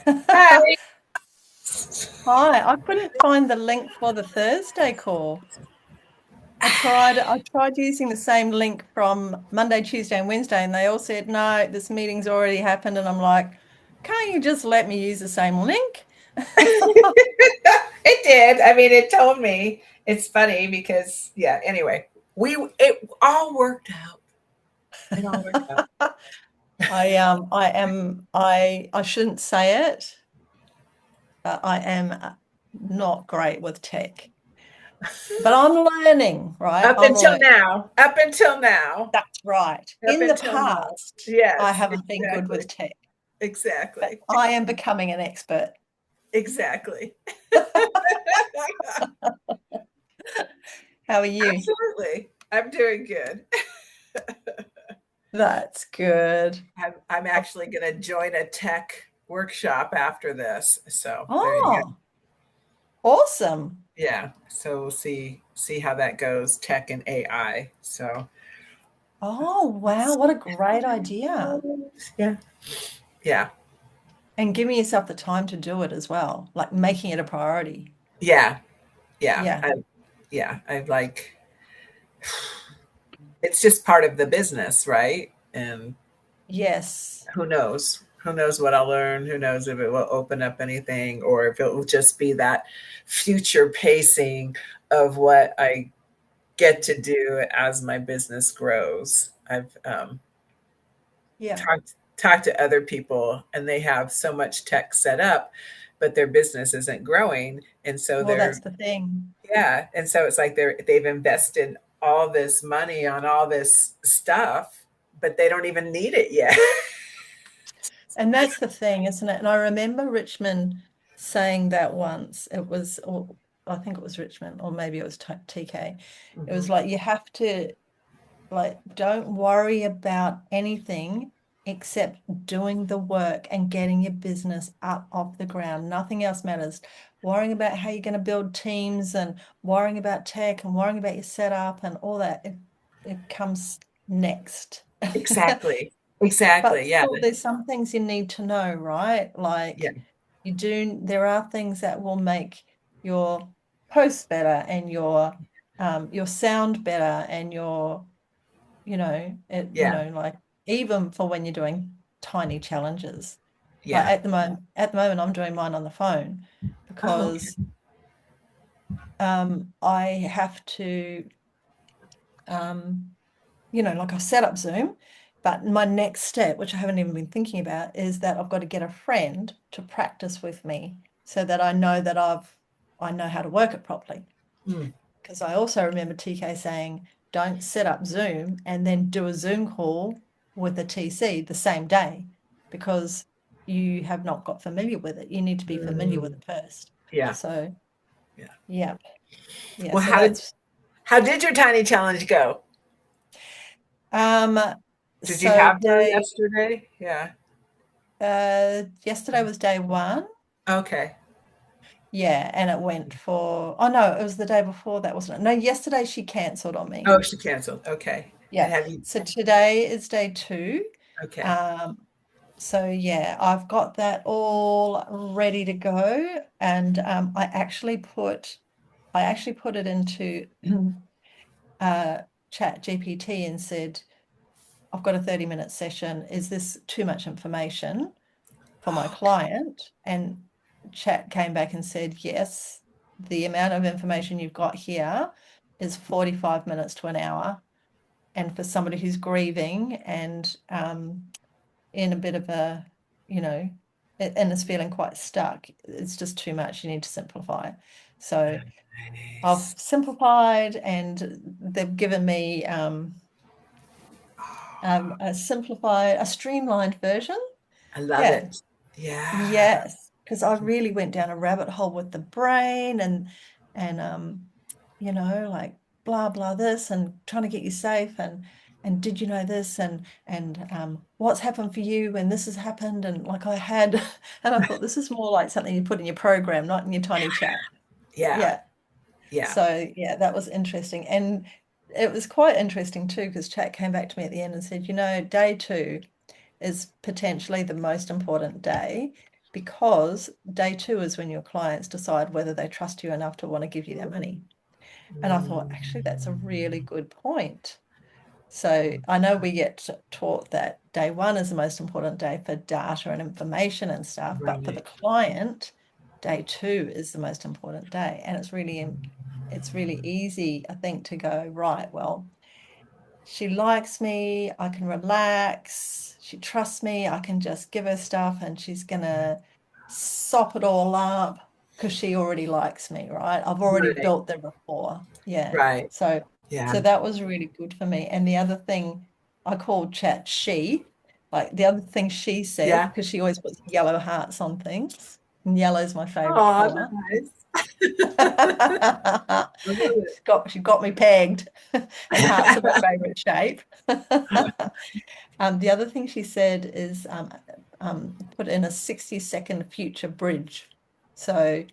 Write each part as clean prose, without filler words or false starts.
Hi. Hi, I couldn't find the link for the Thursday call. I tried using the same link from Monday, Tuesday, and Wednesday, and they all said, no, this meeting's already happened. And I'm like, can't you just let me use the same link? It did. I mean, it told me. It's funny because, yeah, anyway, it all worked out. It all worked out. I shouldn't say it, but I am not great with tech. But I'm learning, right? Up I'm until learning. now. Up until now. That's right. Up In the until now. past, I Yes, haven't been good exactly. with tech, but Exactly. I am becoming an expert. Exactly. How are you? Absolutely. I'm doing good. That's good. I'm actually going to join a tech workshop after this. So there you go. Oh, awesome. Yeah. So we'll see how that goes, tech and AI. So Oh, wow. What a great idea. yeah. Yeah. And giving yourself the time to do it as well, like making it a priority. Yeah. Yeah. Yeah. I like it's just part of the business, right? And Yes. who knows? Who knows what I'll learn? Who knows if it will open up anything or if it will just be that future pacing of what I get to do as my business grows. I've Yeah. talked to other people and they have so much tech set up, but their business isn't growing, and so Well, they're that's the thing. and so it's like they've invested all this money on all this stuff, but they don't even need it yet. And that's the thing, isn't it? And I remember Richmond saying that once. Or I think it was Richmond, or maybe it was TK. It was Mhm. like you have to like, don't worry about anything except doing the work and getting your business up off the ground. Nothing else matters. Worrying about how you're going to build teams and worrying about tech and worrying about your setup and all that, it comes next. Exactly. But Exactly. Yeah. still, there's some things you need to know, right? Yeah. Like there are things that will make your post better and your sound better and Yeah. like even for when you're doing tiny challenges. Like Yeah. at the moment, I'm doing mine on the phone Oh, okay. because I have to, um, like I set up Zoom, but my next step, which I haven't even been thinking about, is that I've got to get a friend to practice with me so that I know that I know how to work it properly. Hmm. Because I also remember TK saying, don't set up Zoom and then do a Zoom call with the TC the same day because you have not got familiar with it. You need to be familiar with Mm. it first. Yeah. So, Yeah. yeah, yeah. Well, So that's how did your tiny challenge go? um Did you so have her day yesterday? Yeah. yesterday was day one. Okay. Yeah, and it went for oh no, it was the day before that, wasn't it? No, yesterday she cancelled on me. Oh, she canceled. Okay. And Yeah. have you? So today is day two. Okay. Um, So yeah, I've got that all ready to go, and I actually put it into uh, Chat GPT and said, I've got a 30-minute session. Is this too much information for my client? And Chat came back and said, yes, the amount of information you've got here is 45 minutes to an hour. And for somebody who's grieving and in a bit of a, you know, and is feeling quite stuck, it's just too much. You need to simplify. So I've Nice. simplified, and they've given me a streamlined version. I love Yeah, it. Yeah. yes, because I really went down a rabbit hole with the brain and like blah blah this and trying to get you safe and did you know this and what's happened for you when this has happened and like I had and I thought this is more like something you put in your program, not in your tiny chat. Yeah. Yeah. Yeah. So yeah, that was interesting. And it was quite interesting too, because chat came back to me at the end and said, day two is potentially the most important day because day two is when your clients decide whether they trust you enough to want to give you their money. And I thought, actually, that's a really good point. So I know we get taught that day one is the most important day for data and information and stuff, but for the Right. client, day two is the most important day. And it's really easy, I think, to go, right, well, she likes me, I can relax, she trusts me, I can just give her stuff and she's gonna sop it all up because she already likes me, right? I've already Right. built the rapport. Yeah. Right. So Yeah. that was really good for me. And the other thing I called chat she, like the other thing she said, Yeah. because she always puts yellow hearts on things, and yellow is my favorite Oh, color. nice. I love She got me pegged, and hearts are my favorite shape. The other thing she said is put in a 60-second future bridge. So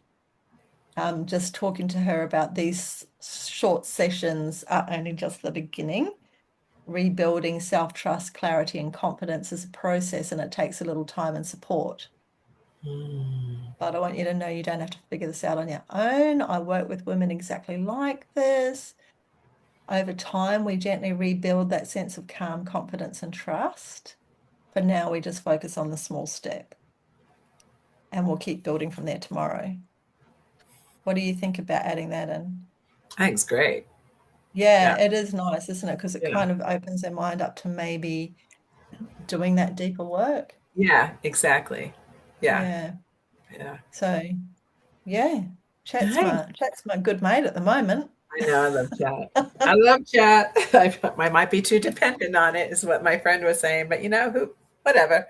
just talking to her about these short sessions are only just the beginning. Rebuilding self-trust, clarity, and confidence is a process, and it takes a little time and support. it. But I want you to know you don't have to figure this out on your own. I work with women exactly like this. Over time, we gently rebuild that sense of calm, confidence, and trust. For now, we just focus on the small step and we'll keep building from there tomorrow. What do you think about adding that in? I think it's great. Yeah, Yeah. it is nice, isn't it? Because it Yeah. kind of opens their mind up to maybe doing that deeper work. Yeah, exactly. Yeah. Yeah. Yeah. So, yeah, Nice. Chat's my good mate at the moment. I know. I love chat. I love chat. I might be too dependent on it, is what my friend was saying, but who, whatever.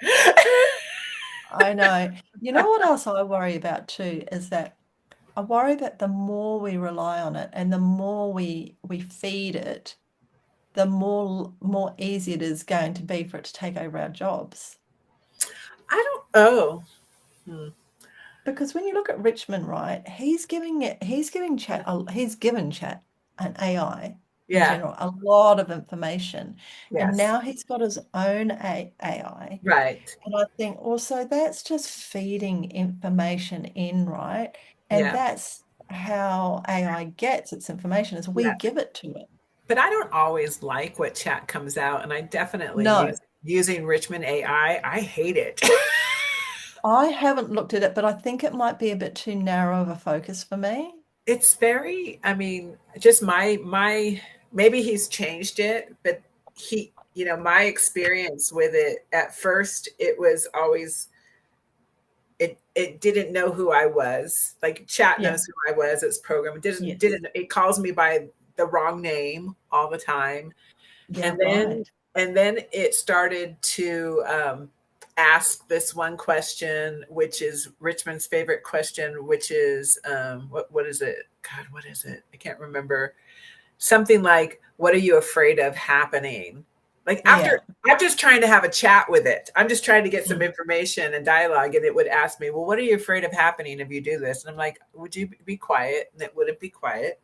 I know. You know what else I worry about too is that I worry that the more we rely on it and the more we feed it, the more easy it is going to be for it to take over our jobs. I don't, oh, hmm. Because when you look at Richmond, right, he's given chat and AI in Yeah. general a lot of information. And Yes. now he's got his own AI. Right. And I think also that's just feeding information in, right? And Yeah. that's how AI gets its information is we Yeah. give it to it. But I don't always like what chat comes out, and I definitely No, using Richmond AI. I hate it. I haven't looked at it, but I think it might be a bit too narrow of a focus for me. It's very, I mean, just my maybe he's changed it, but my experience with it at first, it was always it didn't know who I was. Like chat Yeah, knows who I was. It's programmed. It didn't yes. didn't it calls me by the wrong name all the time. Yeah, And then right. it started to ask this one question, which is Richmond's favorite question, which is what is it? God, what is it? I can't remember. Something like, "What are you afraid of happening?" Like after Yeah. I'm just trying to have a chat with it. I'm just trying to get some Mm. information and dialogue, and it would ask me, "Well, what are you afraid of happening if you do this?" And I'm like, "Would you be quiet?" And it wouldn't be quiet.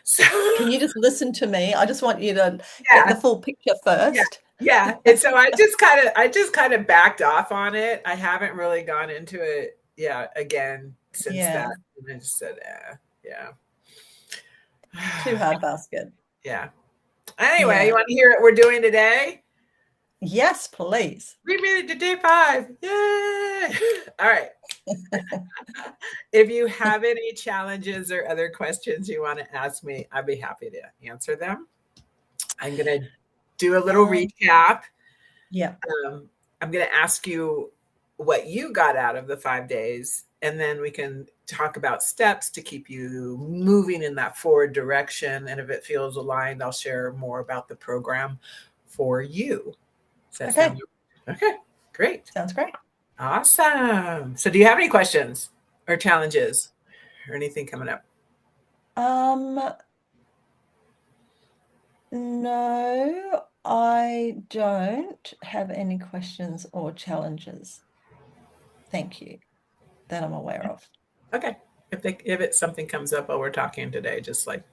So Can you just listen to me? I just want you to get the yeah, full picture yeah, first. yeah. And so I just kind of backed off on it. I haven't really gone into it, yeah, again since that. Yeah, And I just said, yeah, too yeah, hard basket. yeah. Anyway, you Yeah. want to hear what we're doing today? Yes, please. We made it to day 5. Yay! All right. If you have any challenges or other questions you want to ask me, I'd be happy to answer them. I'm going to do a little Um, recap. yeah. I'm going to ask you what you got out of the 5 days, and then we can talk about steps to keep you moving in that forward direction. And if it feels aligned, I'll share more about the program for you. Does that sound Okay. good? Okay? Great. Sounds great. Awesome. So, do you have any questions or challenges or anything coming up? Um, no, I don't have any questions or challenges. Thank you, that I'm aware of. Okay. If it's something comes up while we're talking today, just like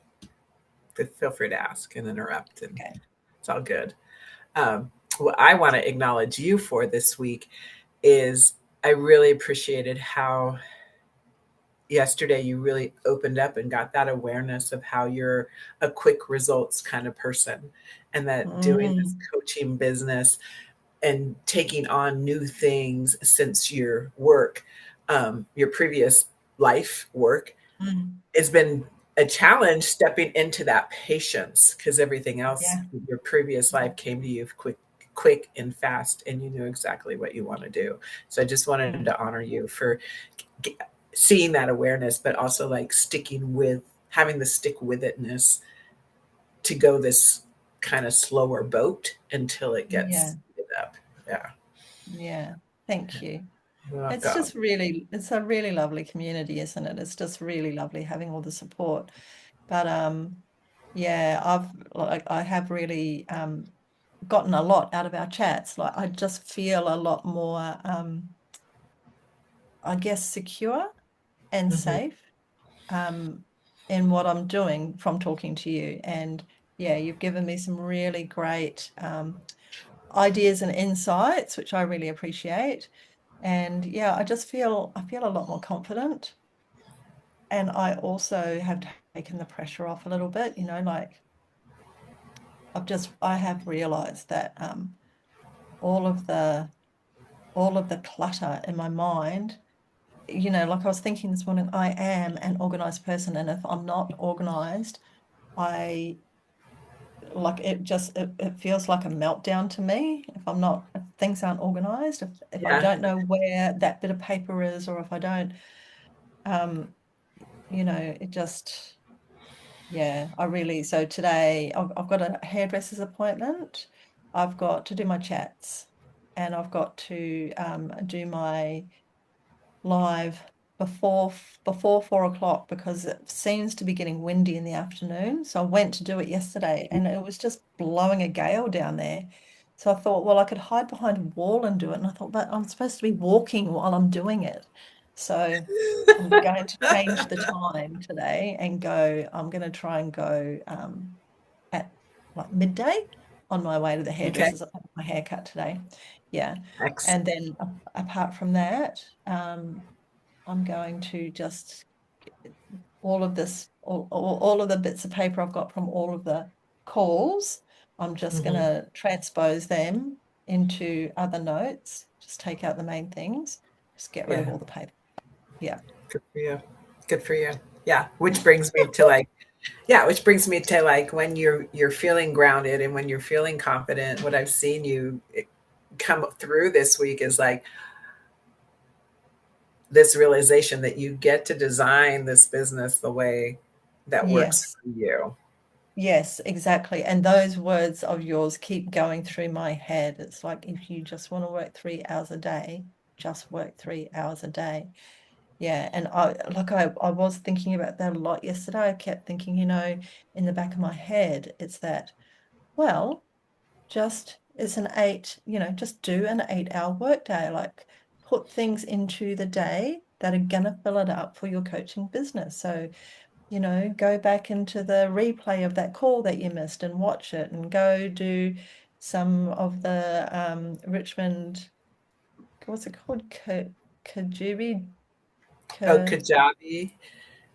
feel free to ask and interrupt, and Okay. it's all good. What I want to acknowledge you for this week is I really appreciated how yesterday you really opened up and got that awareness of how you're a quick results kind of person, and that doing this Mm, coaching business and taking on new things since your work, your previous life work, mm, has been a challenge stepping into that patience, because everything else, yeah, your previous yeah, life came to you quick and fast, and you knew exactly what you want to do. So I just wanted mm, to honor you for seeing that awareness, but also like sticking with having the stick with itness to go this kind of slower boat until it yeah, gets speeded up. Yeah. yeah. Thank you. You're It's welcome. just really, it's a really lovely community, isn't it? It's just really lovely having all the support. But yeah, I have really gotten a lot out of our chats. Like I just feel a lot more I guess secure and Hmm. safe um in what I'm doing from talking to you. And yeah, you've given me some really great ideas and insights, which I really appreciate. And yeah, I feel a lot more confident. And I also have taken the pressure off a little bit, like I have realized that all of the all of the clutter in my mind, like I was thinking this morning, I am an organized person, and if I'm not organized, I like it feels like a meltdown to me if things aren't organized, if I Yeah. don't know where that bit of paper is, or if I don't um it just yeah, I really so today I've got a hairdresser's appointment, I've got to do my chats, and I've got to do my live before before 4 o'clock because it seems to be getting windy in the afternoon. So I went to do it yesterday and it was just blowing a gale down there. So I thought, well, I could hide behind a wall and do it. And I thought, but I'm supposed to be walking while I'm doing it. So I'm going to change the time today and I'm going to try and go at like midday on my way to the Okay. hairdresser's. I have my haircut today. Yeah. Excellent. And then apart from that, I'm going to just all of this, all of the bits of paper I've got from all of the calls, I'm just going Hmm. to transpose them into other notes, just take out the main things, just get rid of Yeah. all the paper. Yeah. Good for you. Good for you. Yeah. Which brings me to like, yeah, which brings me to like when you're feeling grounded and when you're feeling confident, what I've seen you come through this week is like this realization that you get to design this business the way that works Yes. for you. Yes, exactly. And those words of yours keep going through my head. It's like if you just want to work 3 hours a day, just work 3 hours a day. Yeah, and I was thinking about that a lot yesterday. I kept thinking, in the back of my head, it's that, well, just do an 8 hour workday. Like put things into the day that are gonna fill it up for your coaching business. So, go back into the replay of that call that you missed and watch it and go do some of the Richmond, what's it called? Kajubi? Oh, Kajabi.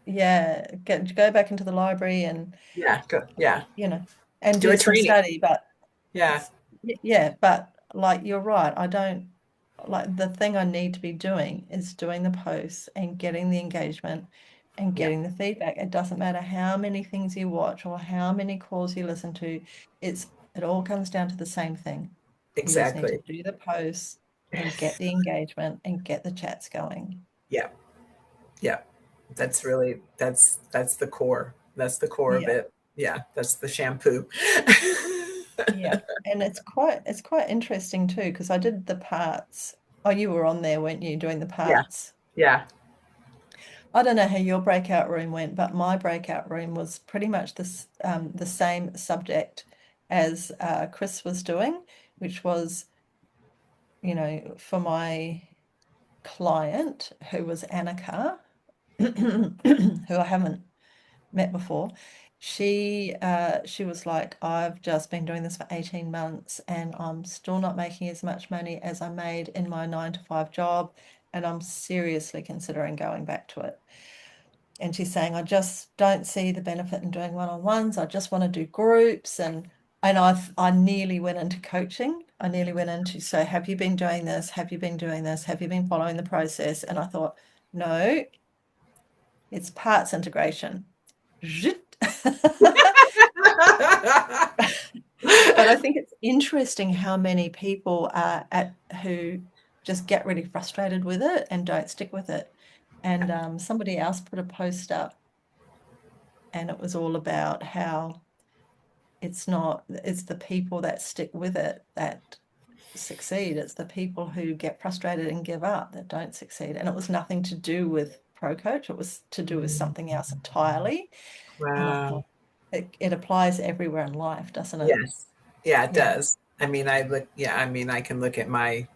Yeah, go back into the library and Yeah. Yeah. you know and Do do a some training. study. But Yeah. yeah, but like you're right, I don't like the thing I need to be doing is doing the posts and getting the engagement and Yeah. getting the feedback. It doesn't matter how many things you watch or how many calls you listen to, it all comes down to the same thing. You just need to Exactly. do the posts and get the engagement and get the chats going. Yeah. Yeah. That's It's really that's the core. That's the core of Yeah. it. Yeah. That's the shampoo. Yeah, and it's quite interesting too because I did the parts. Oh, you were on there, weren't you, doing the Yeah. parts? Yeah. I don't know how your breakout room went, but my breakout room was pretty much the same subject as Chris was doing, which was, for my client who was Annika, who I haven't met before. She was like, I've just been doing this for 18 months and I'm still not making as much money as I made in my 9 to 5 job. and I'm seriously considering going back to it. And she's saying, I just don't see the benefit in doing one-on-ones. I just want to do groups. And I nearly went into coaching. I nearly went into, so have you been doing this? Have you been doing this? Have you been following the process? And I thought, no, it's parts integration. But I think it's interesting how many people are at who just get really frustrated with it and don't stick with it. And somebody else put a post up, and it was all about how it's the people that stick with it that succeed. It's the people who get frustrated and give up that don't succeed. And it was nothing to do with Pro Coach. It was to do with something else entirely. And I Wow. thought it applies everywhere in life, doesn't it? Yes. Yeah, it Yeah. does. I mean, I can look at my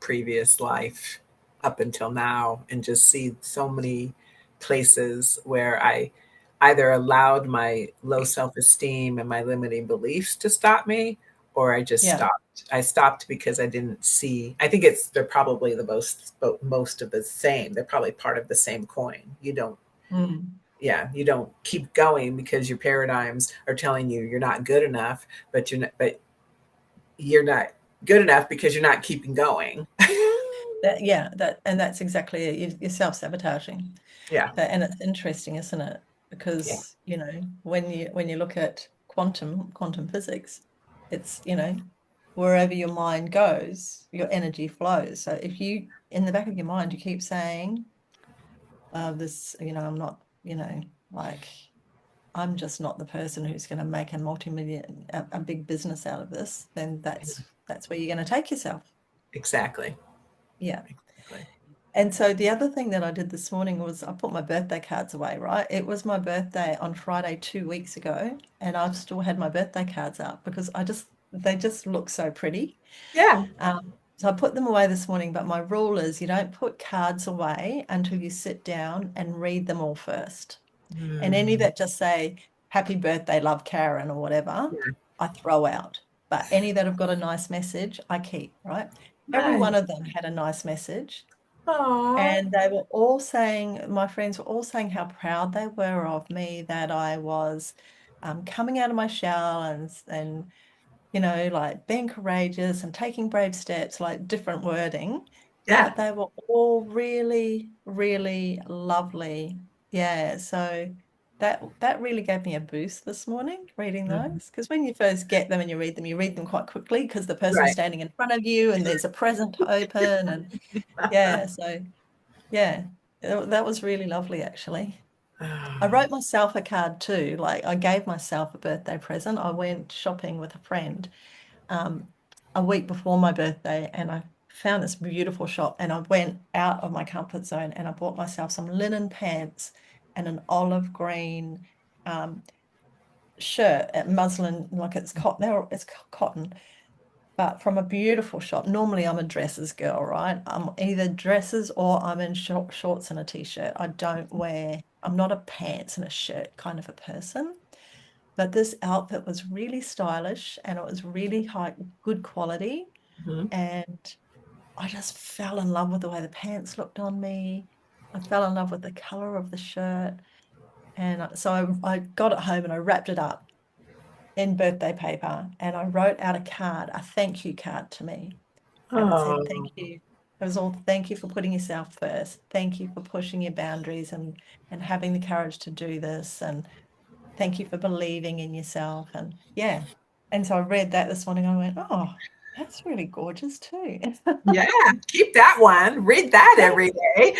previous life up until now and just see so many places where I either allowed my low self-esteem and my limiting beliefs to stop me, or I just Yeah. stopped. I stopped because I didn't see. I think they're probably most of the same. They're probably part of the same coin. Mm. You don't keep going because your paradigms are telling you you're not good enough, but you're not good enough because you're not keeping going. That's exactly it. You're self-sabotaging. Yeah. And it's interesting, isn't it? Yeah. Because, when you look at quantum physics, it's, wherever your mind goes, your energy flows. So if you, in the back of your mind, you keep saying, this, I'm not, like, I'm just not the person who's going to make a big business out of this, then that's where you're going to take yourself. Exactly. Yeah. Exactly. And so the other thing that I did this morning was I put my birthday cards away, right? It was my birthday on Friday 2 weeks ago, and I've still had my birthday cards up because they just look so pretty. Yeah. So I put them away this morning, but my rule is you don't put cards away until you sit down and read them all first. And any Mm, that just say, Happy birthday, love Karen, or whatever, yeah. I throw out. But any that have got a nice message, I keep, right? Every Nice. one of them had a nice message. Aw. And they were all saying, my friends were all saying how proud they were of me that I was coming out of my shell and like being courageous and taking brave steps, like different wording. Yeah. But they were all really, really lovely. Yeah. So that really gave me a boost this morning reading Mhm. those. Because when you first get them and you read them quite quickly because the person's Right. standing in front of you and there's a present to open. And yeah, so yeah, that was really lovely, actually. I Oh, wrote myself a card too. Like I gave myself a birthday present. I went shopping with a friend um, a week before my birthday, and I found this beautiful shop. And I went out of my comfort zone, and I bought myself some linen pants and an olive green um, shirt at muslin, like it's cotton. It's cotton, but from a beautiful shop. Normally, I'm a dresses girl, right? I'm either dresses or I'm in shorts and a t-shirt. I'm not a pants and a shirt kind of a person. But this outfit was really stylish and it was really good quality. mhm. And I just fell in love with the way the pants looked on me. I fell in love with the color of the shirt. And so I got it home and I wrapped it up in birthday paper and I wrote out a card, a thank you card to me. And it said, thank Oh, you. It was all thank you for putting yourself first. Thank you for pushing your boundaries and having the courage to do this. And thank you for believing in yourself. And yeah. And so I read that this morning. I went, oh, that's really gorgeous too. yeah. Keep that one. Read that every Thanks. day.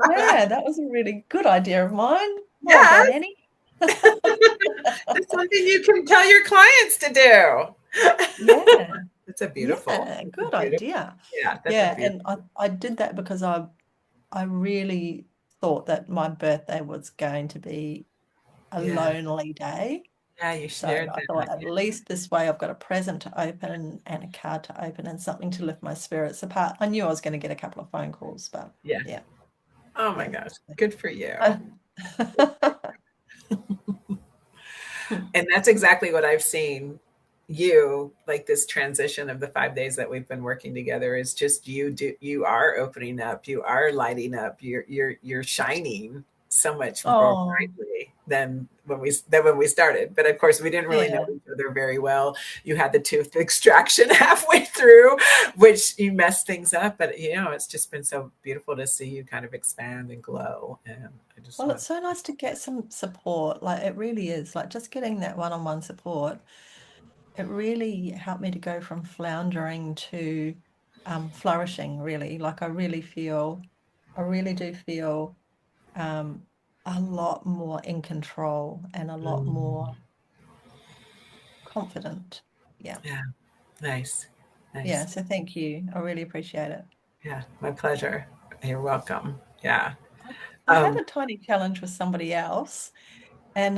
Yeah, that was a really good idea of mine. Well Yeah. done, Annie. It's something you can tell your clients to do. Yeah. It's a beautiful. Yeah, It's a good beautiful. idea. Yeah, that's a Yeah, and beautiful. I did that because I really thought that my birthday was going to be a Yeah. lonely day. Yeah, you So shared I thought that. at least this way I've got a present to open and a card to open and something to lift my spirits apart. I knew I was going to get a couple of phone calls, but Yeah. yeah, Oh my yeah. gosh. Good for you. Uh, And that's exactly what I've seen you, like this transition of the 5 days that we've been working together, is just you are opening up, you are lighting up, you're shining so much more Oh, brightly than when we started. But of course, we didn't really know yeah. each other very well. You had the tooth extraction halfway through, which you messed things up. But it's just been so beautiful to see you kind of expand and glow. And I just Well, want it's so nice to get some support. Like it really is. Like just getting that one-on-one support, it really helped me to go from floundering to flourishing, really. Like I really do feel um, a lot more in control and a lot more confident. Yeah. yeah, nice, Yeah. nice. So thank you. I really appreciate it. Yeah, my pleasure. You're welcome. Yeah. I had Um, a tiny challenge with somebody else, and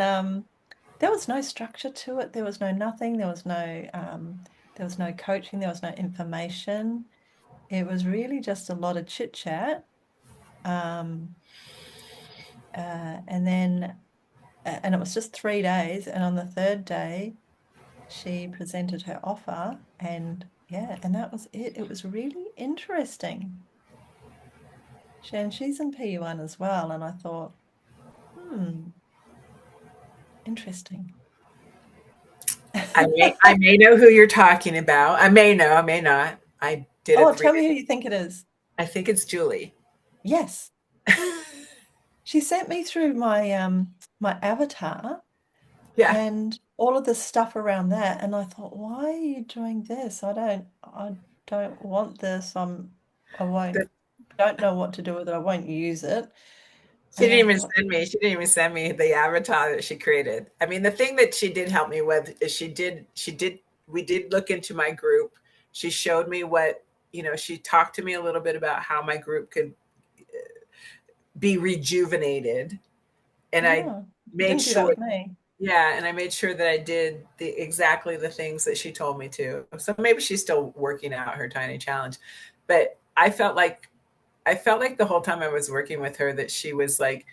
there was no structure to it. There was no nothing. There was no coaching. There was no information. It was really just a lot of chit chat. Um, and then, and it was just 3 days. And on the third day, she presented her offer, and yeah, and that was it. It was really interesting. And she's in PU1 as well. And I thought, hmm, interesting. I may know who you're talking about. I may know, I may not. I did a Oh, three tell me who day. you think it is. I think it's Julie. Yes. She sent me through my avatar Yeah. and all of the stuff around that, and I thought, why are you doing this? I don't want this. I won't The, don't know what to do with it. I won't use it. she And didn't I even thought, send me. She didn't even send me the avatar that she created. I mean, the thing that she did help me with is we did look into my group. She showed me she talked to me a little bit about how my group could be rejuvenated. And I oh, you made didn't do that sure with me. Yeah, and I made sure that I did exactly the things that she told me to. So maybe she's still working out her tiny challenge, but I felt like the whole time I was working with her that she was like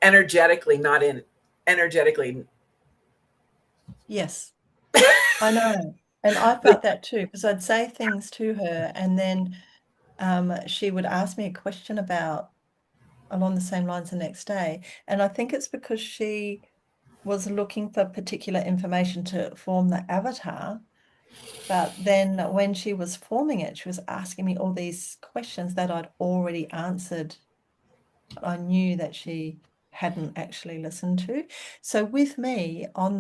energetically not in energetically Yes, I know. And I like felt that too, because I'd say things to her, and then she would ask me a question about along the same lines the next day. And I think it's because she was looking for particular information to form the avatar. But then when she was forming it, she was asking me all these questions that I'd already answered. I knew that she hadn't actually listened to. So with me on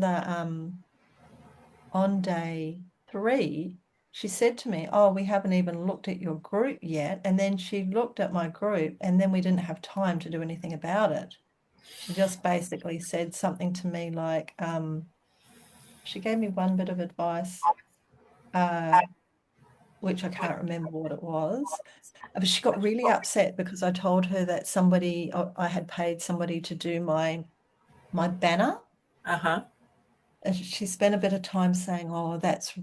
day 3, she said to me, "Oh, we haven't even looked at your group yet." And then she looked at my group, and then we didn't have time to do anything about it. She just basically said something to me like, she gave me one bit of advice, uh, which I can't remember what it was. But she got really upset because I told her that I had paid somebody to do my banner. uh-huh. And she spent a bit of time saying, "Oh, that's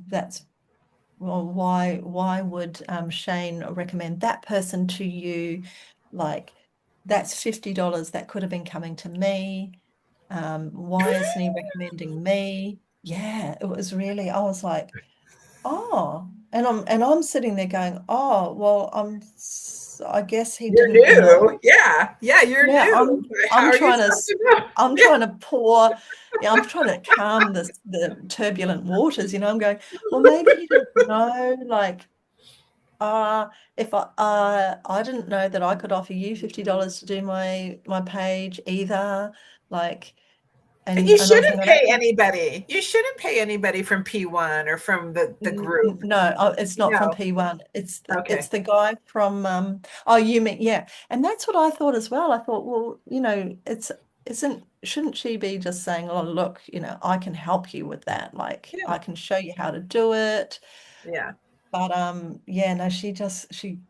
well, why would Shane recommend that person to you? Like, that's $50 that could have been coming to me. Why isn't he recommending me?" Yeah, it was really, I was like, oh, and I'm sitting there going, oh, well, I guess he You're didn't know. new. Yeah. Yeah, you're Yeah, new. How I'm are you trying supposed to know? I'm Yeah. trying to pour, yeah, I'm trying to calm the turbulent waters, I'm going, well, maybe he didn't know, like, if I didn't know that I could offer you $50 to do my page either, like, And and you and I was shouldn't thinking, pay that's anybody. You shouldn't pay anybody from P1 or from the group. No, it's not from No. P1. It's Okay. the guy from oh, you mean, yeah. And that's what I thought as well. I thought, well, it's isn't shouldn't she be just saying, "Oh, look, I can help you with that. Like Yeah. I can show you how to do it." Yeah. But yeah, no, she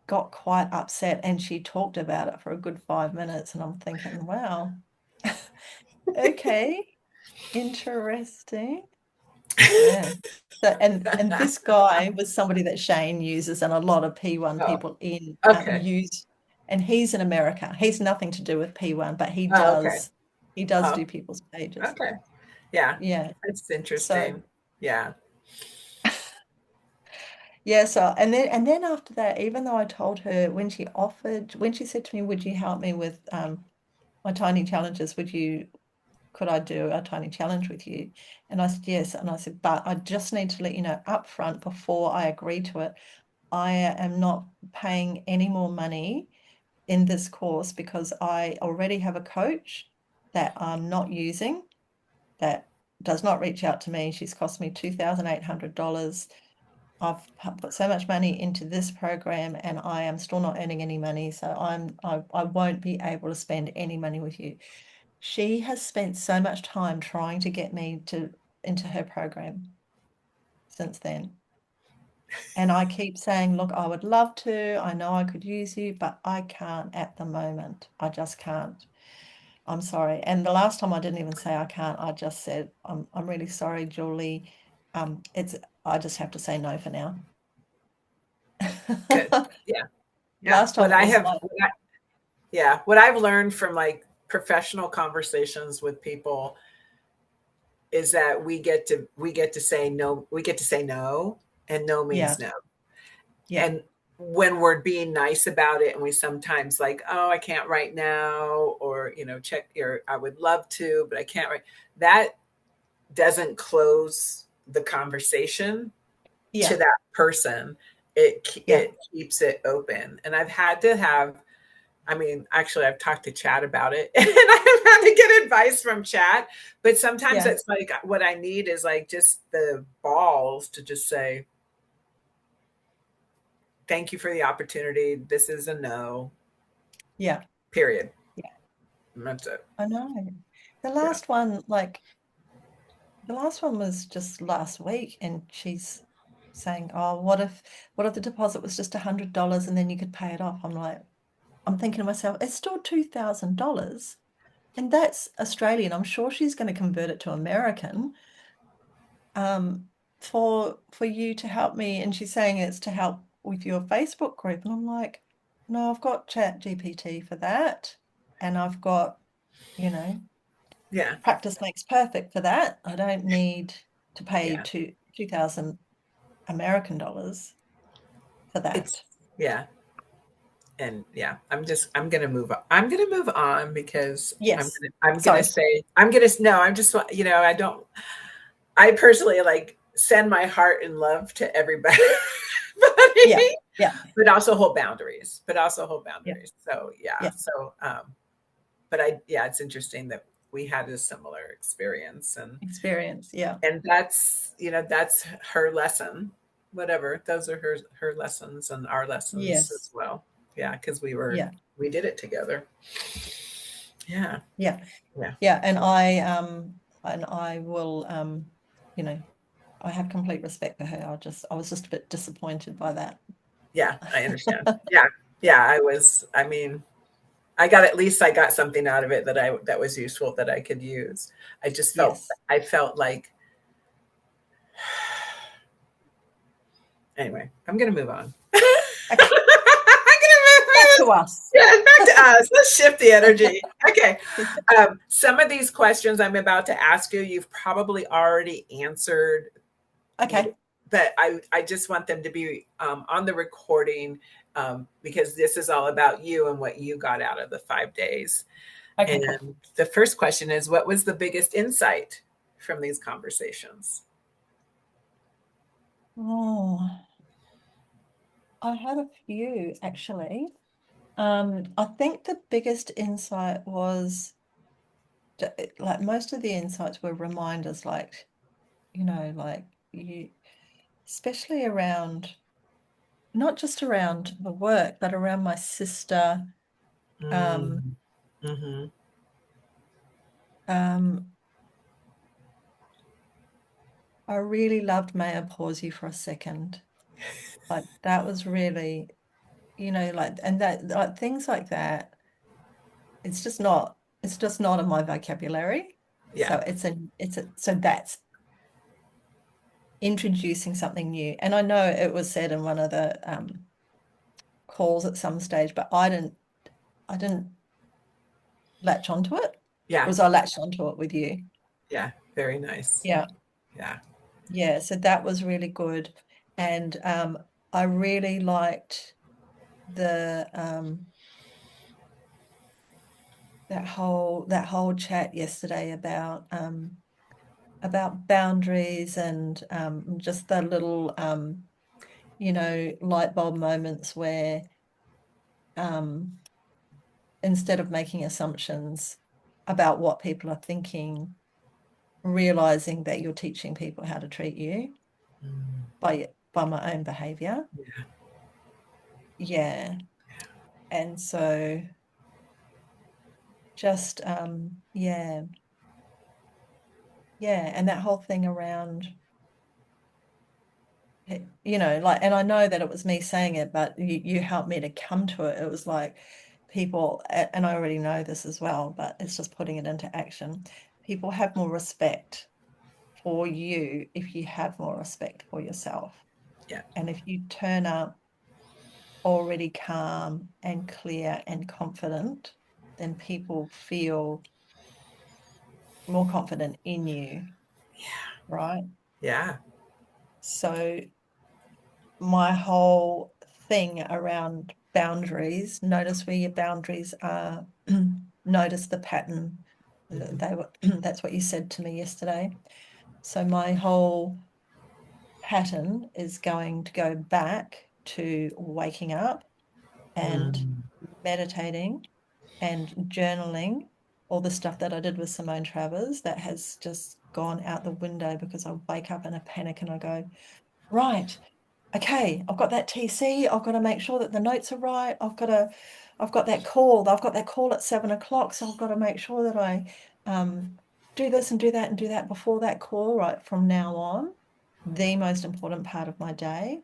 got quite upset, and she talked about it for a good 5 minutes, and I'm thinking, wow, okay, interesting. Yeah. So and this guy was somebody that Shane uses and a lot of P1 Oh, people in okay. use, and he's in America. He's nothing to do with P1, but he Oh, okay. does he does Oh, do people's pages. okay. Yeah. Yeah. That's So interesting. Yeah. Yeah, so and then after that, even though I told her when she said to me, "Would you help me with my tiny challenges? Could I do a tiny challenge with you?" And I said yes, and I said, but I just need to let you know up front before I agree to it, I am not paying any more money in this course because I already have a coach that I'm not using that does not reach out to me. She's cost me $2,800. I've put so much money into this program and I am still not earning any money. So I won't be able to spend any money with you. She has spent so much time trying to get me to into her program since then. And I keep saying, look, I would love to. I know I could use you, but I can't at the moment. I just can't. I'm sorry. And the last time I didn't even say I can't. I just said, I'm really sorry, Julie. It's I just have to say no for now. Good. Yeah. Yeah. Last time it was like, Yeah, what I've learned from like professional conversations with people is that we get to say no, we get to say no, and no yeah, means no. yeah, And when we're being nice about it, and we sometimes like, oh, I can't right now, or check, or I would love to, but I can't right. That doesn't close the conversation to yeah, that person. It yeah, it keeps it open. And I've had to have, I mean, actually, I've talked to Chad about it, and I've had to get advice from Chad. But sometimes yeah, it's like what I need is like just the balls to just say, "Thank you for the opportunity. This is a no. yeah, Period." yeah. And that's it. I know. The Yeah, last one, like the last one was just last week, and she's saying, "Oh, what if the deposit was just $100 and then you could pay it off?" I'm thinking to myself, it's still $2,000, and that's Australian. I'm sure she's going to convert it to American, for you to help me. And she's saying it's to help with your Facebook group, and I'm like, no, I've got Chat GPT for that, and I've got, you know, yeah, practice makes perfect for that. I don't need to pay yeah. 2,000 American dollars for It's that. yeah, and yeah. I'm gonna move on. I'm gonna move on because Yes. I'm gonna Sorry. say I'm gonna no. I'm just I don't. I personally like send my heart and love to everybody. Yeah. Yeah. But also hold boundaries. Yeah. So yeah. Yeah. So but yeah, it's interesting that we had a similar experience, Experience. Yeah. and that's her lesson. Whatever. Those are her lessons and our lessons Yes. as well. Yeah, because Yeah. we did it together. Yeah. Yeah. Yeah. Yeah. And I will you know, I have complete respect for her. I was just a bit disappointed by that. Yeah, I understand. Yeah. Yeah, I mean, at least I got something out of it that was useful that I could use. Yes. I felt like anyway, I'm gonna move on. I'm Okay. gonna Back move to us. Yeah, back to us. Let's shift the energy. Okay. Some of these questions I'm about to ask you, you've probably already answered, you know, Okay. but I just want them to be on the recording, because this is all about you and what you got out of the 5 days. Okay, cool. And the first question is, what was the biggest insight from these conversations? Oh, I had a few actually. I think the biggest insight was like most of the insights were reminders, like, like you, especially around not just around the work, but around my sister. Um, Mm, mm-hmm. um, I really loved May I Pause You for a Second. Like that was really, like, and that like things like that, it's just not in my vocabulary. Yeah, So so that's introducing something new. And I know it was said in one of the calls at some stage, but I didn't latch onto it. yeah, Whereas I latched onto it with you. yeah. Very nice. Yeah. Yeah. Yeah, so that was really good. And I really liked the that whole chat yesterday about boundaries and just the little light bulb moments where um, instead of making assumptions about what people are thinking, realizing that you're teaching people how to treat you Mm, by my own behavior. yeah, Yeah. And so just yeah, and that whole thing around like, and I know that it was me saying it, but you helped me to come to it. It was like people, and I already know this as well, but it's just putting it into action. People have more respect for you if you have more respect for yourself. yeah, And if you turn up already calm and clear and confident, then people feel more confident in you, right? yeah. So my whole thing around boundaries, notice where your boundaries are, notice the pattern. Mhm. They were that's what you said to me yesterday. So my whole pattern is going to go back to waking up and Mm, meditating and journaling, all the stuff that I did with Simone Travers that has just gone out the window because I wake up in a panic and I go, right, okay, I've got that TC, I've got to make sure that the notes are right. I've got that call at 7 o'clock. So I've got to make sure that I do this and do that before that call, right from now on. The most important part of my day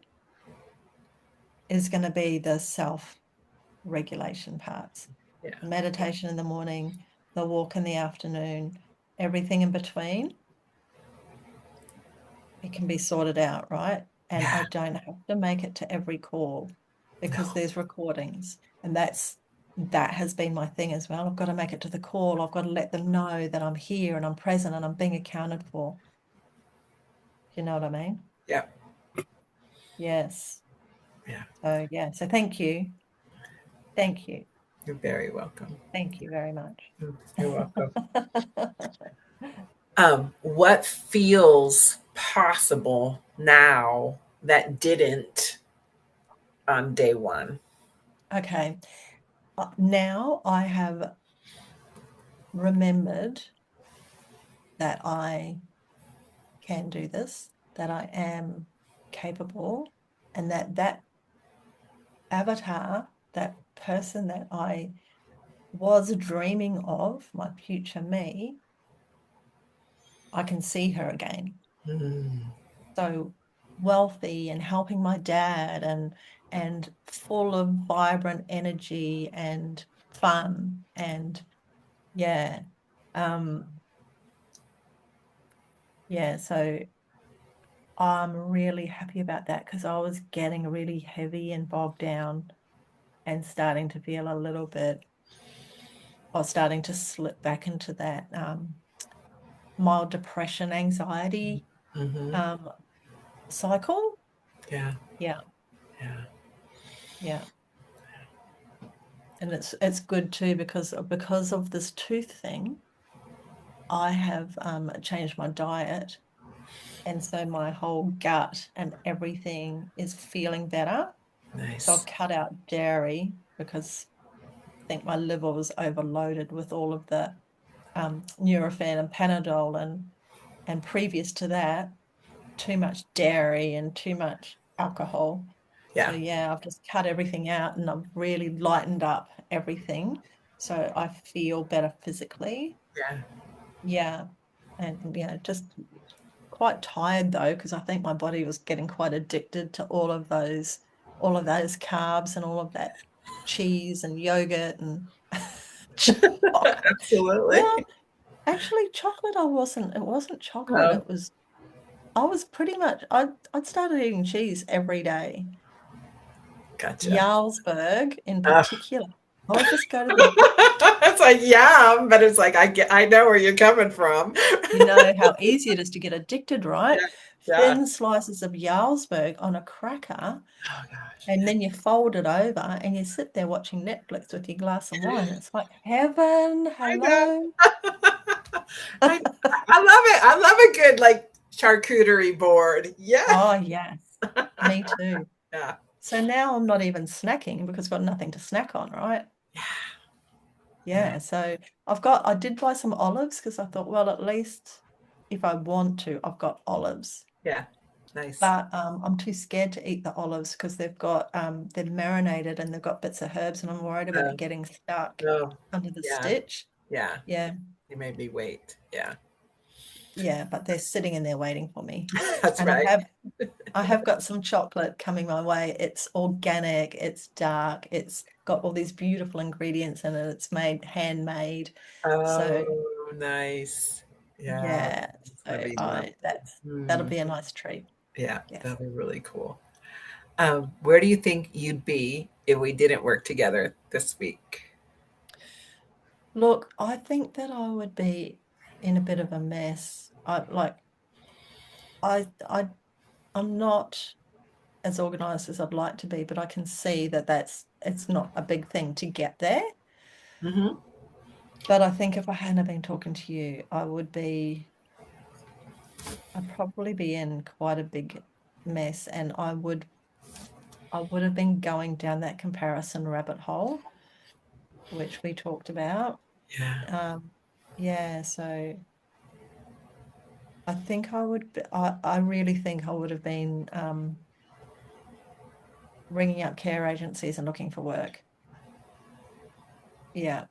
is going to be the self-regulation parts. yeah, The meditation in the morning, the walk in the afternoon, everything in between, it can be sorted out, right? And yeah. I don't have to make it to every call because No, there's recordings. And that has been my thing as well. I've got to make it to the call. I've got to let them know that I'm here and I'm present and I'm being accounted for. You know what I mean? yeah, Yes. yeah. So yeah. So thank you. Thank you. You're very welcome. Thank you very much. You're welcome. What feels possible now that didn't on day one? Okay. Now I have remembered that I can do this, that I am capable, and that avatar, that person that I was dreaming of, my future me, I can see her again. Mm, So wealthy and helping my dad and full of vibrant energy and fun and yeah. Um yeah, so I'm really happy about that because I was getting really heavy and bogged down and starting to feel a little bit, or starting to slip back into that mild depression, anxiety hmm. um, cycle. Yeah, Yeah, yeah, yeah. And it's good too because of this tooth thing, I have changed my diet. And so my whole gut and everything is feeling better. So I've nice. cut out dairy because I think my liver was overloaded with all of the Nurofen and Panadol and previous to that, too much dairy and too much alcohol. So Yeah, yeah, I've just cut everything out and I've really lightened up everything. So I feel better physically. yeah, Yeah. And just quite tired though, because I think my body was getting quite addicted to all of those carbs and all of that cheese and yogurt and chocolate. absolutely. Well, actually, chocolate, it wasn't chocolate. Oh, I was pretty much, I'd started eating cheese every day. gotcha. Jarlsberg in Uh, particular. I would just go to the, it's like, yeah, but it's like, I know where you're coming from. you know how easy it is to get addicted, right? Yeah, Yeah. thin slices of Jarlsberg on a cracker, Oh gosh. and then you fold it over and you sit there watching Netflix with your glass of wine. It's like heaven. I know. Hello. I I love it. I love a good like charcuterie board. Yeah. Oh, yes. Me too. Yeah. So now I'm not even snacking because I've got nothing to snack on, right? Yeah. Yeah. Yeah. So I did buy some olives because I thought, well, at least if I want to, I've got olives. Yeah. Nice. But I'm too scared to eat the olives because they're marinated and they've got bits of herbs, and I'm worried about it Uh, getting stuck oh, under the yeah. stitch. Yeah. Yeah. You made me wait. Yeah. Yeah, but they're sitting in there waiting for me. That's And right. I have got some chocolate coming my way. It's organic, it's dark, it's got all these beautiful ingredients in it. It's made handmade. So Oh, nice. Yeah. yeah, It's gonna so be I that's that'll mm, be a nice treat. yeah, Yes. that'll be really cool. Where do you think you'd be if we didn't work together this week? Look, I think that I would be in a bit of a mess. I I'm not as organized as I'd like to be, but I can see that it's not a big thing to get there. Hmm. But I think if I hadn't been talking to you, I'd probably be in quite a big mess, and I would have been going down that comparison rabbit hole, which we talked about. Yeah. Um, yeah, so I think I really think I would have been ringing up care agencies and looking for work. Yeah,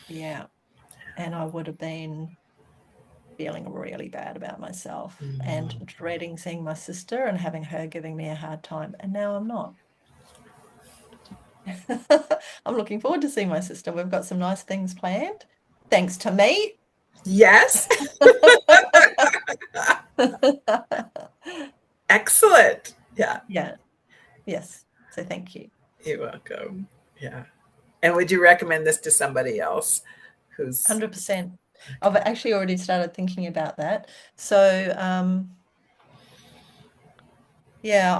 yeah. And I would have been feeling really bad about myself and Mm. dreading seeing my sister and having her giving me a hard time. And now I'm not. I'm looking forward to seeing my sister. We've got some nice things planned, thanks to me. Yes. Excellent. Yeah. Yeah, yes. So thank you. You're welcome. Yeah. And would you recommend this to somebody else who's 100%. I've okay? actually already started thinking about that. So, yeah,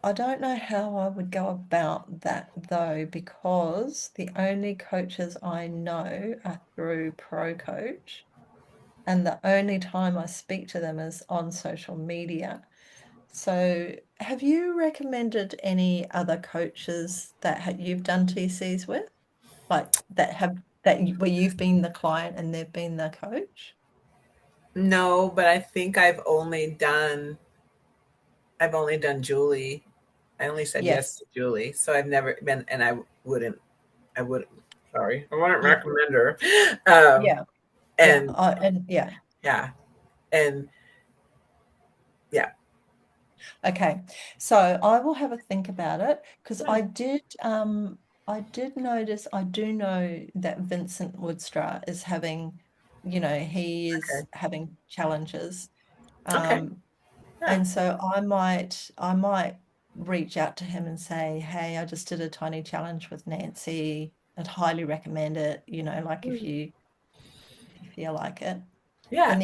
I don't know how I would go about that though, because the only coaches I know are through Pro Coach, and the only time I speak to them is on social media. So, have you recommended any other coaches that you've done TCs with, like where you've been the client and they've been the coach? No, but I think I've only done Julie. I only said yes Yes. to Julie. So I've never been and I wouldn't sorry. I wouldn't Yeah. recommend her. Um Yeah. Yeah. and And yeah. yeah. And yeah. Okay. So I will have a think about it because Yeah. I did notice I do know that Vincent Woodstra is having, he is Okay. having challenges. Okay. Um, Yeah. and so I might reach out to him and say, hey, I just did a tiny challenge with Nancy. I'd highly recommend it, like Mm. if you feel like it. Yeah. And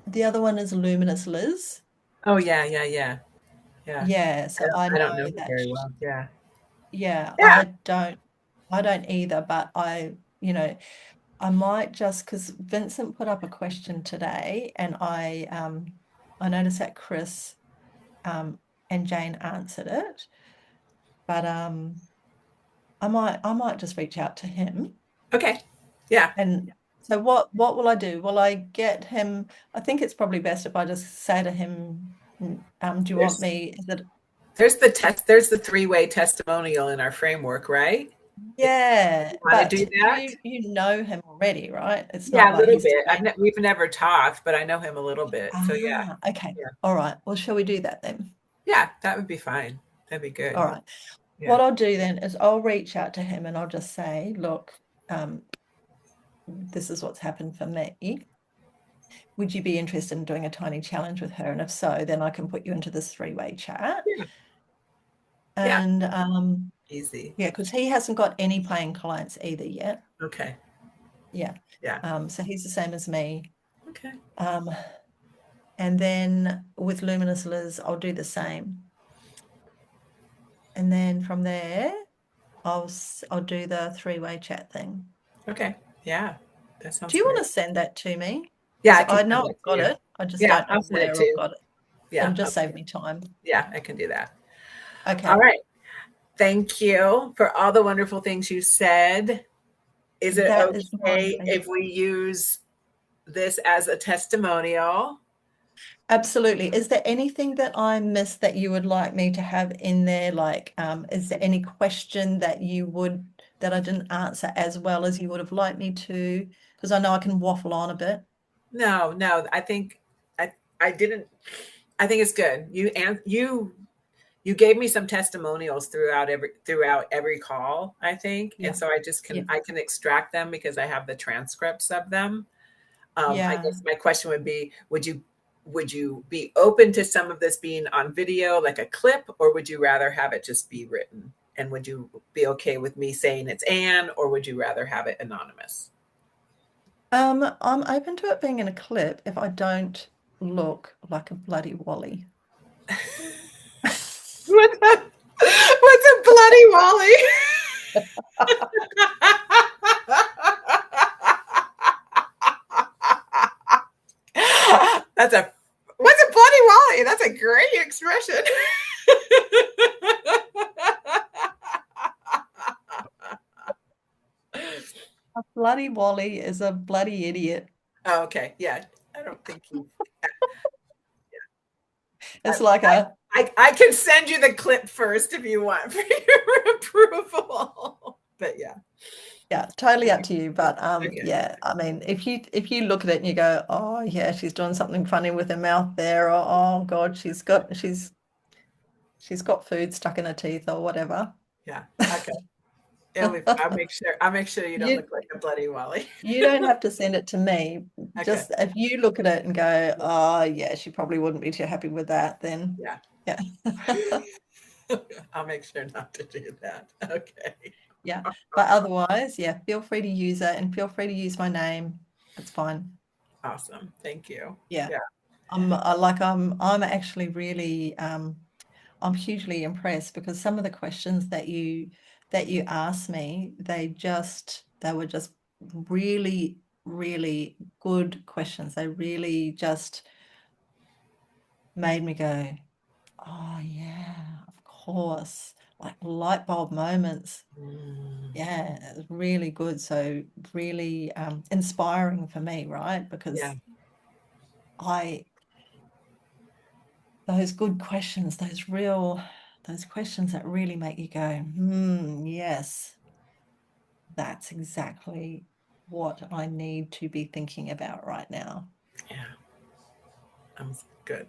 the other one is Luminous Liz. Oh yeah, yeah, yeah. Yeah. Yeah, so I I don't know know her that very well. Yeah. yeah, Yeah. I don't either, but I might just because Vincent put up a question today and I noticed that Chris and Jane answered it, but I might just reach out to him. Okay. Yeah. And so what will I do? Will I get him? I think it's probably best if I just say to him, do you want There's me? Is it there's the three-way testimonial in our framework, right? If yeah, you want to do but that. you know him already, right? It's not Yeah, a like little he's bit. strange. We've never talked, but I know him a little bit. So yeah. Ah, okay. Yeah. All right. Well, shall we do that then? Yeah, that would be fine. That'd be All good. right. Yeah. What I'll do then is I'll reach out to him and I'll just say, look, um, this is what's happened for me. Would you be interested in doing a tiny challenge with her? And if so, then I can put you into this three-way chat. Yeah. Yeah. And Easy. yeah, because he hasn't got any paying clients either yet. Okay. Yeah. Yeah. So he's the same as me. Okay. Um, And then with Luminous Liz, I'll do the same. And then from there, I'll do the three-way chat thing. Okay. Yeah. That Do sounds you want great. to send that to me? Yeah, Because I can I send know that I've to got you. it. I just Yeah, don't know I'll send it where to I've you. got it. Yeah. It'll just save me time. Yeah, I can do that. All Okay. right. Thank you for all the wonderful things you said. Is it That is my okay pleasure. if we use this as a testimonial? Absolutely. Is there anything that I missed that you would like me to have in there? Like, is there any question that I didn't answer as well as you would have liked me to? Because I know I can waffle on a bit. No, no. I I didn't. I think it's good. You gave me some testimonials throughout every call, I think, and Yeah. so I just Yeah. can extract them because I have the transcripts of them. I Yeah. guess my question would be, would you be open to some of this being on video, like a clip, or would you rather have it just be written? And would you be okay with me saying it's Anne, or would you rather have it anonymous? I'm open to it being in a clip if I don't look like a bloody Wally. What's a bloody Wally? That's a What's a bloody Wally? That's a great expression. A bloody Wally is a bloody idiot. Oh, okay, yeah. I don't think you. I, It's like a, I can send you the clip first if you want for your approval. But yeah, yeah, totally up to you. But okay, yeah, I mean, if you look at it and you go, oh yeah, she's doing something funny with her mouth there, or oh God, she's got food stuck in her teeth or whatever. yeah, okay. I'll make sure you don't You look like a bloody Wally. you don't have to send it to me. Okay, Just if you look at it and go, oh yeah, she probably wouldn't be too happy with that, then yeah, yeah. I'll make sure not to do that. Okay, Yeah. But otherwise, yeah, feel free to use it and feel free to use my name. It's fine. awesome. Thank you. Yeah. Yeah, I'm actually really I'm hugely impressed because some of the questions that you asked me, they were just really, really good questions. They really just made me go, oh yeah, of course. Like light bulb moments. mm, Yeah, it was really good. So really inspiring for me, right? yeah, Because I those good questions, those questions that really make you go, yes, that's exactly what I need to be thinking about right now. yeah. I'm good.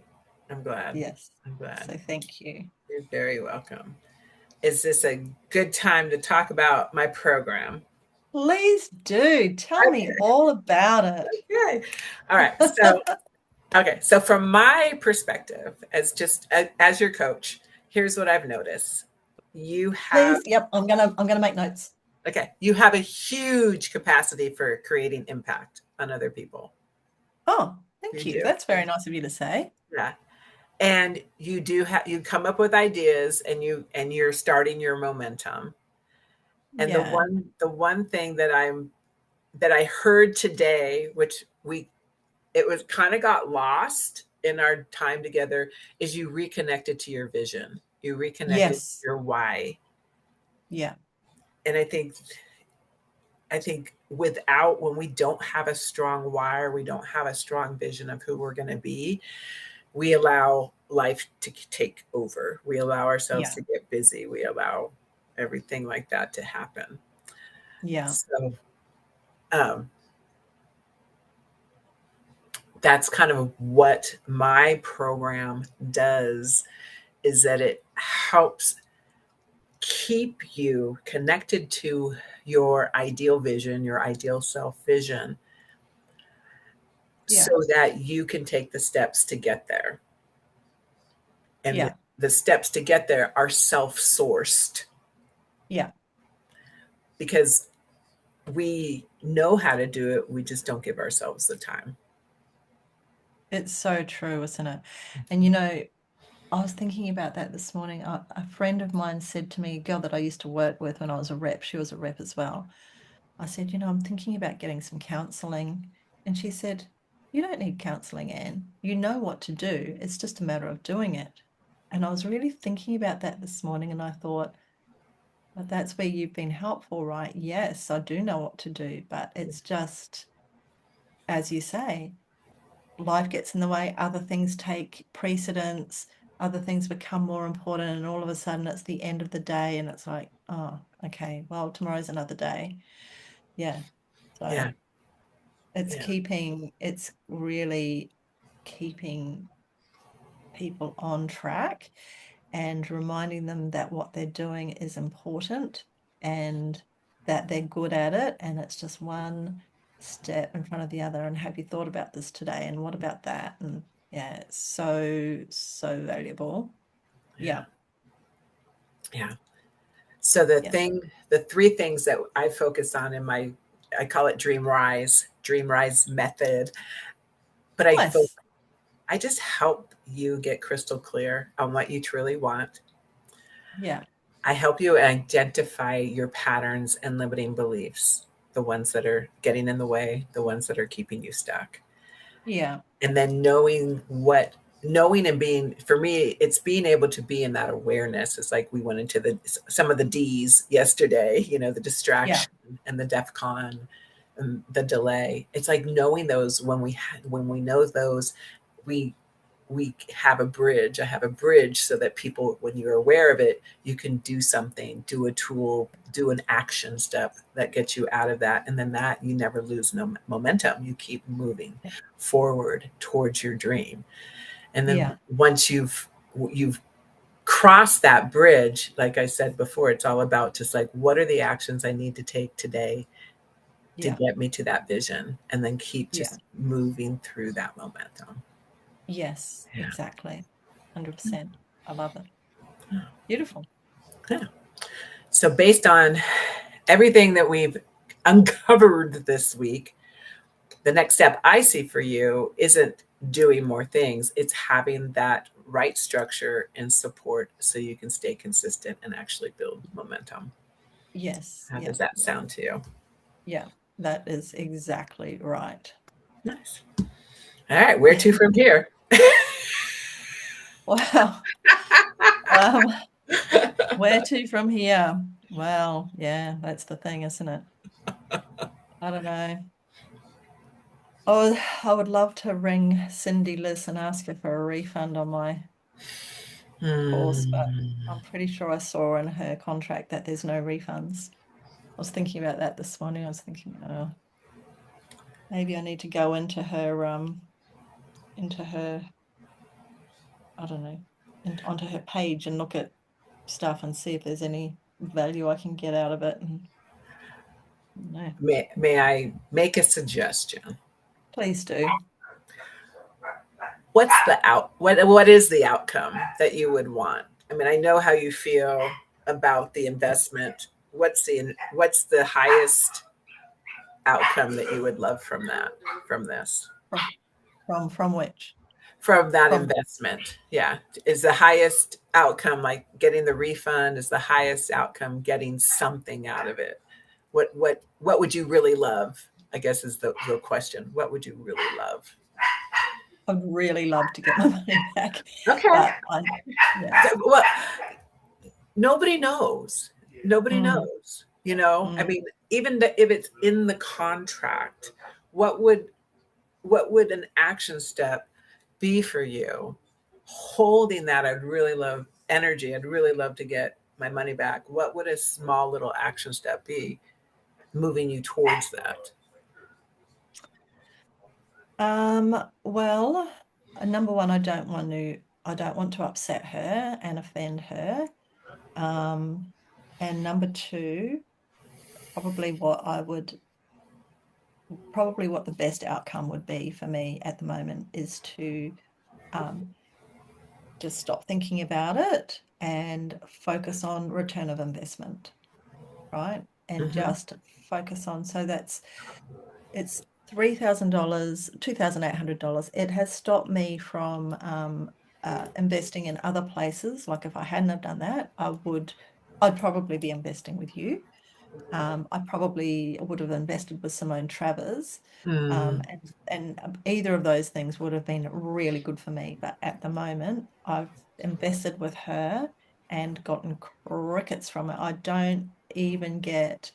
I'm glad. Yes. I'm glad. So thank you. You're very welcome. Is this a good time to talk about my program? Please do tell me all about it. Okay. All right. So from my perspective, as your coach, here's what I've noticed. You have Please, yep, I'm gonna make notes. you have a huge capacity for creating impact on other people. Oh, thank You you. do. That's very nice of you to say. Yeah. And you come up with ideas and you're starting your momentum. And Yeah. the one thing that I heard today, which we it was kind of got lost in our time together, is you reconnected to your vision. You reconnected to Yes. your why. Yeah. And I think without when we don't have a strong why or we don't have a strong vision of who we're going to be, we allow life to take over. We allow ourselves Yeah. to get busy. We allow everything like that to happen. Yeah. So um, that's kind of what my program does, is that it helps keep you connected to your ideal vision, your ideal self vision, so Yeah. that you can take the steps to get there. And Yeah. the steps to get there are self sourced Yeah. because we know how to do it. We just don't give ourselves the time. It's so true, isn't it? And you know, I was thinking about that this morning. A friend of mine said to me, a girl that I used to work with when I was a rep, she was a rep as well. I said, I'm thinking about getting some counseling. And she said, you don't need counseling, Anne. You know what to do. It's just a matter of doing it. And I was really thinking about that this morning, and I thought, but that's where you've been helpful, right? Yes, I do know what to do, but it's just, as you say, life gets in the way, other things take precedence, other things become more important, and all of a sudden it's the end of the day, and it's like, oh, okay, well, tomorrow's another day. Yeah. So Yeah. Yeah. it's really keeping people on track and reminding them that what they're doing is important and that they're good at it. And it's just one step in front of the other. And have you thought about this today? And what about that? And yeah, it's so, so valuable. Yeah. Yeah. Yeah. So Yeah. the three things that I focus on in my, I call it Dream Rise method, but Nice. I just help you get crystal clear on what you truly want. Yeah. I help you identify your patterns and limiting beliefs, the ones that are getting in the way, the ones that are keeping you stuck. Yeah. And then knowing and being, for me, it's being able to be in that awareness. It's like we went into some of the D's yesterday, the Yeah. distraction and the DEF CON and the delay. It's like knowing those when we know those, we we have a bridge. I have a bridge so that people, when you're aware of it, you can do something, do a tool, do an action step that gets you out of that. And then that you never lose no momentum. You keep moving forward towards your dream. And then Yeah. once you've crossed that bridge, like I said before, it's all about just like, what are the actions I need to take today to Yeah. get me to that vision? And then keep Yeah. just moving through that momentum. Yes, Yeah. exactly. 100%. I love it. Beautiful. Yeah. So, based on everything that we've uncovered this week, the next step I see for you isn't doing more things, it's having that right structure and support so you can stay consistent and actually build momentum. Yes. How Yeah. does that Yeah. sound to you? Yeah. That is exactly right. Nice. All right, where to from here? Wow. Um, where to from here? Well, yeah, that's the thing, isn't it? I don't know. I would love to ring Cindy Liz and ask her for a refund on my course, but Hmm. I'm pretty sure I saw in her contract that there's no refunds. I was thinking about that this morning. I was thinking, oh, maybe I need to go into her, I don't know, onto her page and look at stuff and see if there's any value I can get out of it. And no, May I make a suggestion? please do. What is the outcome that you would want? I mean, I know how you feel about the investment. What's the highest outcome that you would love from this, From which? from that From investment? Yeah. Is the highest outcome like getting the refund? Is the highest outcome getting something out of it? What would you really love? I guess is the real question. What would you really love? I'd really love to get my money back, Okay. but yeah. Well, nobody knows. Nobody Mm, knows. I mm. mean, even if it's in the contract, what would what would an action step be for you? Holding that, I'd really love energy. I'd really love to get my money back. What would a small little action step be moving you towards that? Well, number one, I don't want to upset her and offend her. Um, and number two, probably probably what the best outcome would be for me at the moment is to um, just stop thinking about it and focus on return of investment, right? And Hmm. just focus on, so it's $3,000, $2,800. It has stopped me from investing in other places. Like if I hadn't have done that, I'd probably be investing with you. I probably would have invested with Simone Travers. Mm. And either of those things would have been really good for me. But at the moment, I've invested with her and gotten crickets from it. I don't even get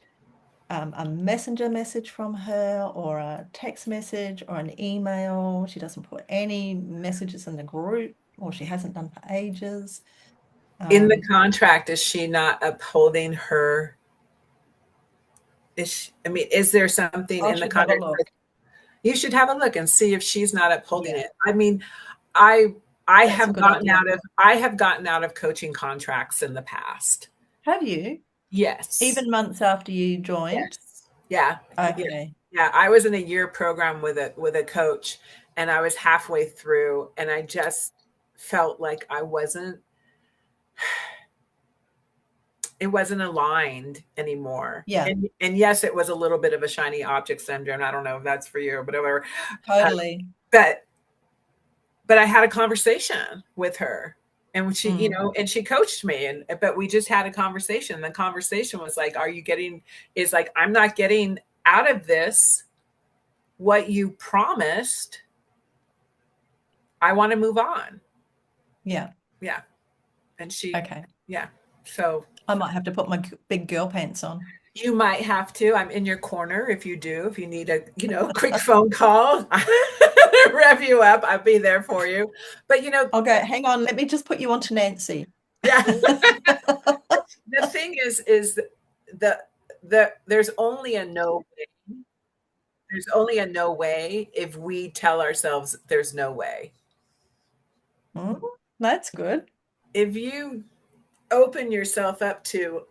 a messenger message from her or a text message or an email. She doesn't put any messages in the group, or she hasn't done for ages. In the Um, contract, is she not upholding her? I mean, is there something I in the should have a contract? look. You should have a look and see if she's not upholding Yeah, it. I mean, I I that's a have good gotten idea. out of coaching contracts in the past. Have you? Yes. Even months after you joined? Yes. Yeah. Yeah. Okay. Yeah. I was in a year program with a coach, and I was halfway through, and I just felt like it wasn't aligned anymore. Yeah, And yes, it was a little bit of a shiny object syndrome. I don't know if that's for you or whatever. Uh, totally. but I had a conversation with her, and she, Mm, and she coached me, and but we just had a conversation. The conversation was like, are you getting, is like, I'm not getting out of this what you promised. I want to move on. yeah. Yeah. And she, Okay. yeah. So I might have to put my big girl pants on. you might have to. I'm in your corner if you do. If you need a, quick phone call, rev you up, I'll be there for you. But I'll go, hang on, let me just put you on to Nancy. yeah. The thing is the there's only a no way. There's only a no way if we tell ourselves there's no way. Mm, that's good. If you open yourself up to,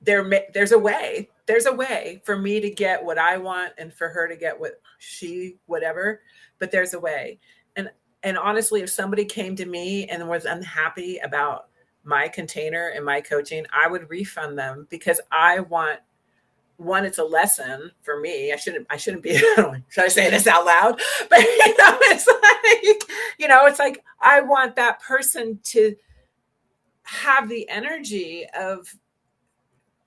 there's a way. There's a way for me to get what I want and for her to get what she whatever, but there's a way. And honestly, if somebody came to me and was unhappy about my container and my coaching, I would refund them because I want, one, it's a lesson for me. I shouldn't be should I say this out loud? But it's like, it's like I want that person to have the energy of,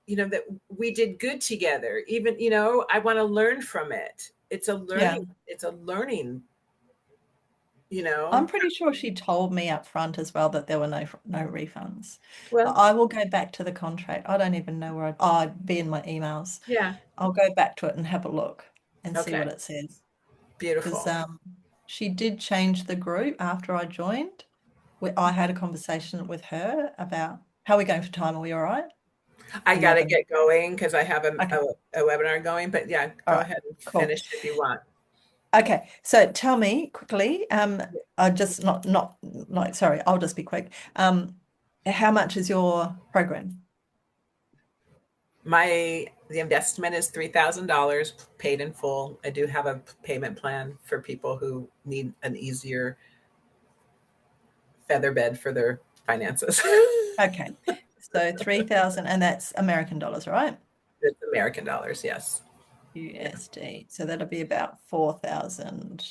that we did good together. Even, I want to learn from it. Yeah. It's a learning, you I'm know. pretty sure she told me up front as well that there were no refunds. But Well, I will go back to the contract. I don't even know where I'd be in my emails. yeah. I'll go back to it and have a look and see Okay. what it says. Because Beautiful. she did change the group after I joined. I had a conversation with her about how are we going for time? Are we all right? I got to 11. get going because I have Okay. a webinar going, but yeah, All go right. ahead and Cool. finish if you want. Okay. So tell me quickly, I just not like sorry, I'll just be quick. How much is your program? The investment is $3,000 paid in full. I do have a payment plan for people who need an easier feather bed for their finances. Okay. So 3,000, and that's American dollars, right? It's American dollars, yes. USD. So that'll be about 4,000,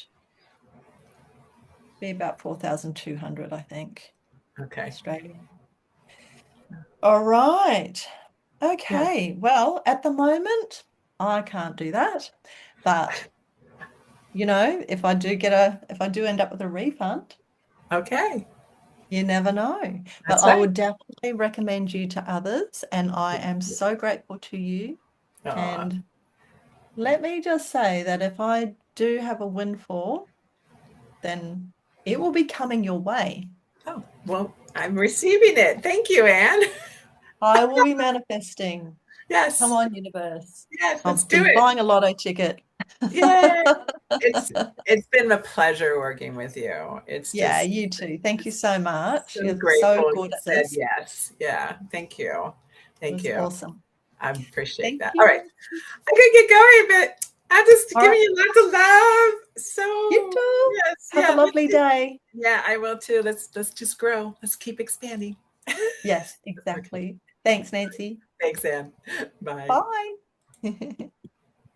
be about 4,200, I think, Okay. Australian. All right. Yeah. Okay. Well, at the moment, I can't do that. But, if I do end up with a refund, Okay. you never know. But That's I right. would definitely recommend you to others. And I am so grateful to you. Aw. And let me just say that if I do have a windfall, then it will be coming your way. Oh, well, I'm receiving it. Thank you, Anne. I will be manifesting. Come Yes. on, universe. Yes, let's I'll do be it. buying a lotto ticket. Yay. It's it's been a pleasure working with you. It's Yeah, just you too. Thank you so much. so You're so grateful good you at said this. yes. Yeah. Thank you. It Thank was you. awesome. I appreciate Thank that. All right. you. I could get going, but I'm just All giving right. you lots of love. You So too. yes, Have a yeah, me lovely too. day. Yeah, I will too. Let's just grow. Let's keep expanding. Yes, Okay. exactly. Thanks, Nancy. Thanks, Anne. Bye. Bye.